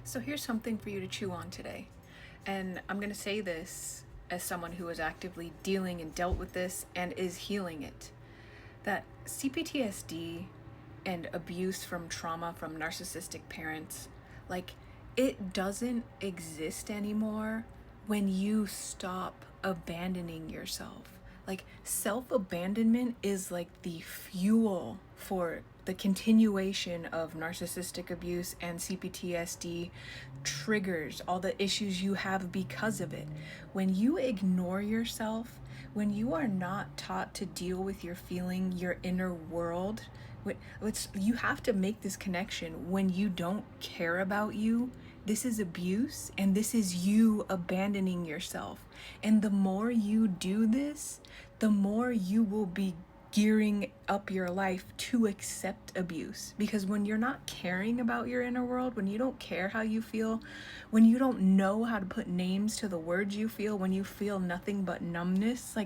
So here's something for you to chew on today. And I'm going to say this as someone who is actively dealing and dealt with this and is healing it. That CPTSD and abuse from trauma from narcissistic parents, it doesn't exist anymore when you stop abandoning yourself. Self-abandonment is like the fuel for the continuation of narcissistic abuse, and CPTSD triggers all the issues you have because of it. When you ignore yourself, when you are not taught to deal with your feeling, your inner world, you have to make this connection. When you don't care about you, this is abuse, and this is you abandoning yourself. And the more you do this, the more you will be gearing up your life to accept abuse. Because when you're not caring about your inner world, when you don't care how you feel, when you don't know how to put names to the words you feel, when you feel nothing but numbness,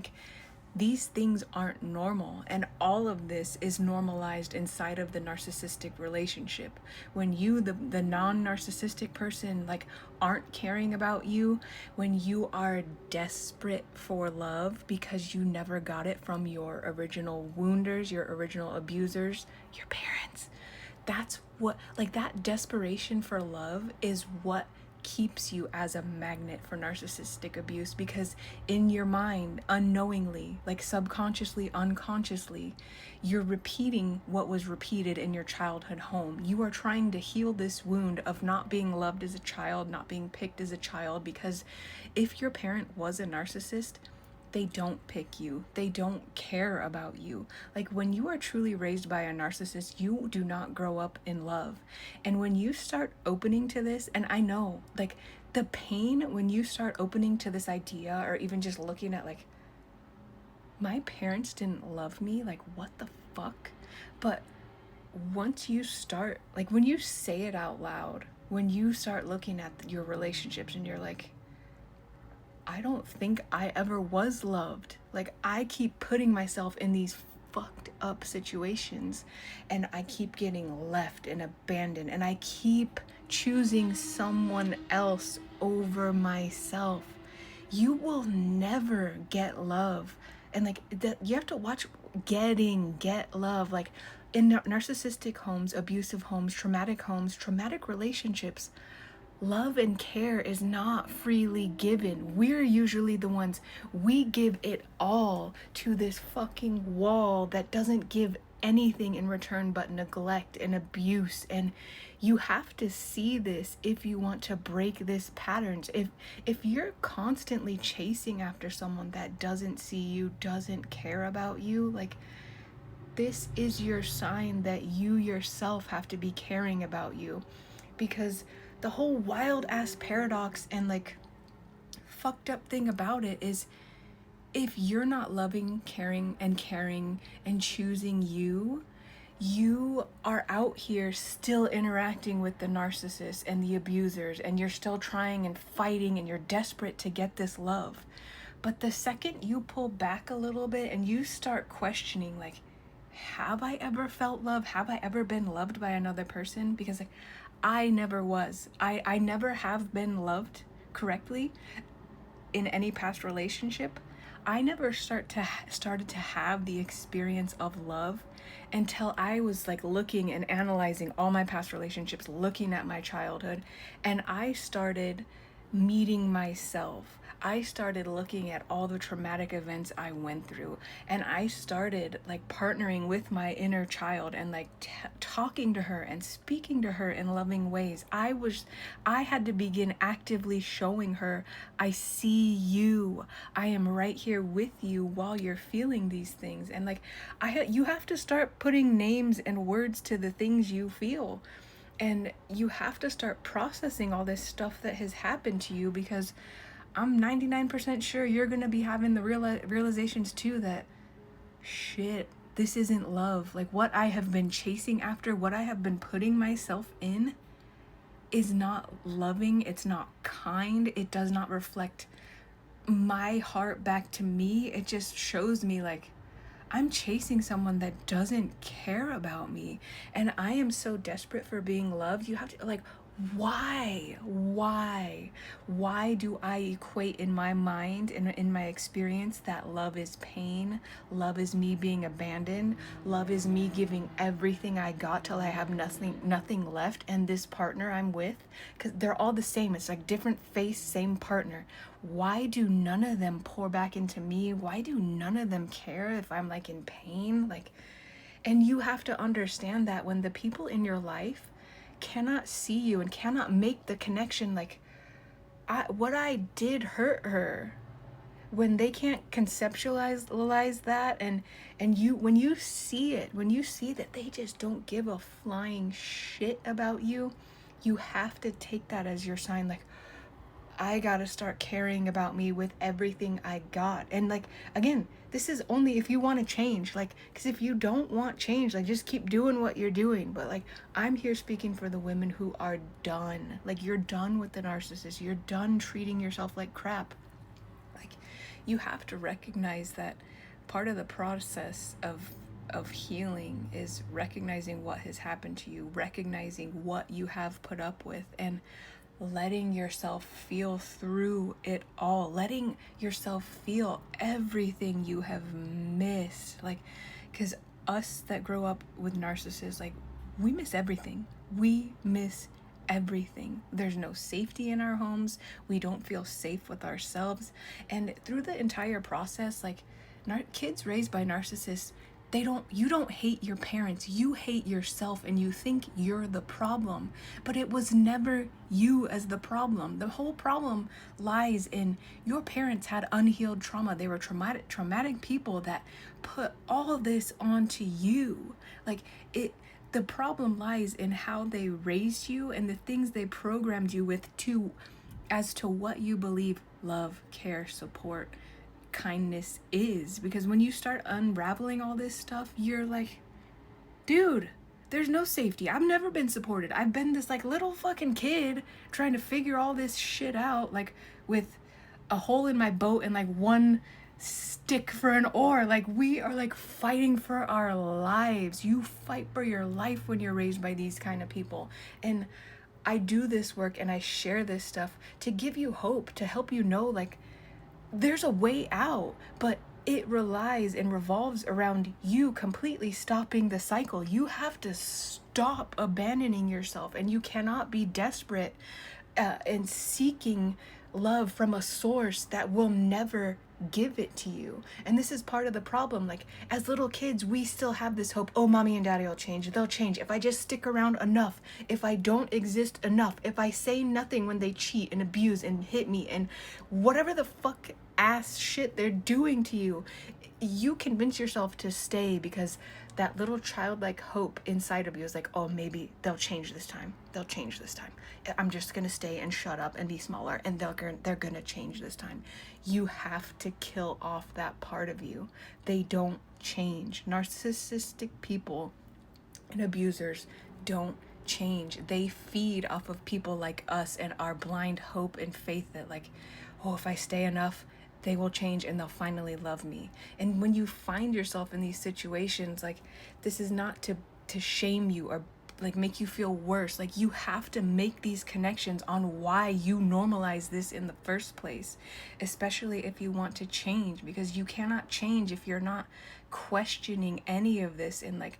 these things aren't normal, and all of this is normalized inside of the narcissistic relationship. When you, the non-narcissistic person, aren't caring about you, when you are desperate for love because you never got it from your original wounders, your original abusers, your parents, that's what, that desperation for love is what keeps you as a magnet for narcissistic abuse. Because in your mind, unknowingly, subconsciously, unconsciously, you're repeating what was repeated in your childhood home. You are trying to heal this wound of not being loved as a child, not being picked as a child. Because if your parent was a narcissist, they don't pick you. They don't care about you. When you are truly raised by a narcissist, you do not grow up in love. And when you start opening to this, and I know, the pain when you start opening to this idea, or even just looking at, my parents didn't love me, what the fuck? But once you start, when you say it out loud, when you start looking at your relationships and you're like, I don't think I ever was loved. I keep putting myself in these fucked up situations, and I keep getting left and abandoned, and I keep choosing someone else over myself. You will never get love. And you have to watch get love. In narcissistic homes, abusive homes, traumatic relationships, love and care is not freely given. We're usually the ones, we give it all to this fucking wall that doesn't give anything in return but neglect and abuse. And you have to see this if you want to break this patterns. If you're constantly chasing after someone that doesn't see you, doesn't care about you, this is your sign that you yourself have to be caring about you. Because the whole wild ass paradox and fucked up thing about it is, if you're not loving, caring and choosing you, you are out here still interacting with the narcissists and the abusers, and you're still trying and fighting, and you're desperate to get this love. But the second you pull back a little bit and you start questioning, have I ever felt love? Have I ever been loved by another person? Because I never was. I never have been loved correctly in any past relationship. I never started to have the experience of love until I was looking and analyzing all my past relationships, looking at my childhood, and I started meeting myself. I started looking at all the traumatic events I went through, and I started partnering with my inner child and talking to her and speaking to her in loving ways. I had to begin actively showing her, I see you. I am right here with you while you're feeling these things. And you have to start putting names and words to the things you feel. And you have to start processing all this stuff that has happened to you, because I'm 99% sure you're going to be having the realizations too that, shit, this isn't love. What I have been chasing after, what I have been putting myself in, is not loving. It's not kind. It does not reflect my heart back to me. It just shows me I'm chasing someone that doesn't care about me, and I am so desperate for being loved. You have to why do I equate in my mind and in my experience that love is pain, love is me being abandoned, love is me giving everything I got till I have nothing left, and this partner I'm with, because they're all the same, it's like different face, same partner. Why do none of them pour back into me? Why do none of them care if I'm like in pain? Like, and you have to understand that when the people in your life cannot see you and cannot make the connection, like, what I did hurt her, when they can't conceptualize that, and you, when you see it, when you see that they just don't give a flying shit about you, you have to take that as your sign, like, I gotta start caring about me with everything I got. And like, again, this is only if you want to change, like, because if you don't want change, like, just keep doing what you're doing. But like, I'm here speaking for the women who are done, like, you're done with the narcissist, you're done treating yourself like crap. Like, you have to recognize that part of the process of healing is recognizing what has happened to you, recognizing what you have put up with, and letting yourself feel through it all, letting yourself feel everything you have missed. Like, because us that grow up with narcissists, like, we miss everything. We miss everything. There's no safety in our homes. We don't feel safe with ourselves. And through the entire process, like, kids raised by narcissists, you don't hate your parents, you hate yourself, and you think you're the problem. But it was never you as the problem. The whole problem lies in your parents had unhealed trauma. They were traumatic people that put all of this onto you. Like, the problem lies in how they raised you and the things they programmed you with as to what you believe love, care, support, kindness is. Because when you start unraveling all this stuff, you're like, dude, there's no safety. I've never been supported. I've been this like little fucking kid trying to figure all this shit out, like with a hole in my boat and like one stick for an oar. Like, we are like fighting for our lives. You fight for your life when you're raised by these kind of people. And I do this work and I share this stuff to give you hope, to help you know, like, there's a way out, but it relies and revolves around you completely stopping the cycle. You have to stop abandoning yourself, and you cannot be desperate and seeking love from a source that will never give it to you. And this is part of the problem. Like, as little kids, we still have this hope, oh, mommy and daddy will change, they'll change if I just stick around enough, if I don't exist enough, if I say nothing when they cheat and abuse and hit me and whatever the fuck ass shit they're doing to you. You convince yourself to stay because that little childlike hope inside of you is like, oh, maybe they'll change this time. They'll change this time. I'm just going to stay and shut up and be smaller, and they're going to change this time. You have to kill off that part of you. They don't change. Narcissistic people and abusers don't change. They feed off of people like us and our blind hope and faith that, like, oh, if I stay enough, they will change and they'll finally love me. And when you find yourself in these situations, like, this is not to shame you or like make you feel worse. Like, you have to make these connections on why you normalize this in the first place, especially if you want to change, because you cannot change if you're not questioning any of this. And like,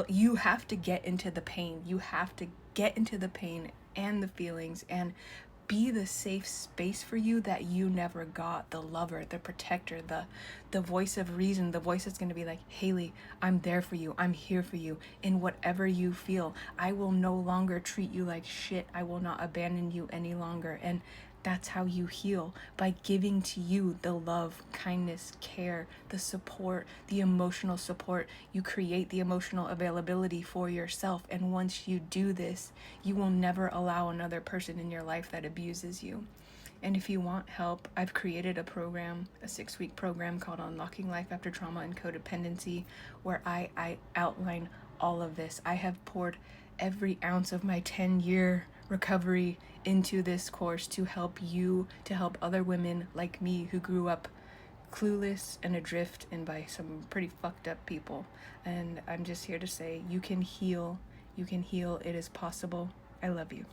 you have to get into the pain. You have to get into the pain and the feelings and be the safe space for you that you never got. The lover, the protector, the voice of reason, the voice that's going to be like, Haley, I'm there for you. I'm here for you in whatever you feel. I will no longer treat you like shit. I will not abandon you any longer. And that's how you heal, by giving to you the love, kindness, care, the support, the emotional support. You create the emotional availability for yourself. And once you do this, you will never allow another person in your life that abuses you. And if you want help, I've created a program, a 6-week program called Unlocking Life After Trauma and Codependency, where I outline all of this. I have poured every ounce of my 10-year recovery into this course to help you, to help other women like me who grew up clueless and adrift and by some pretty fucked up people. And I'm just here to say, you can heal. You can heal. It is possible. I love you.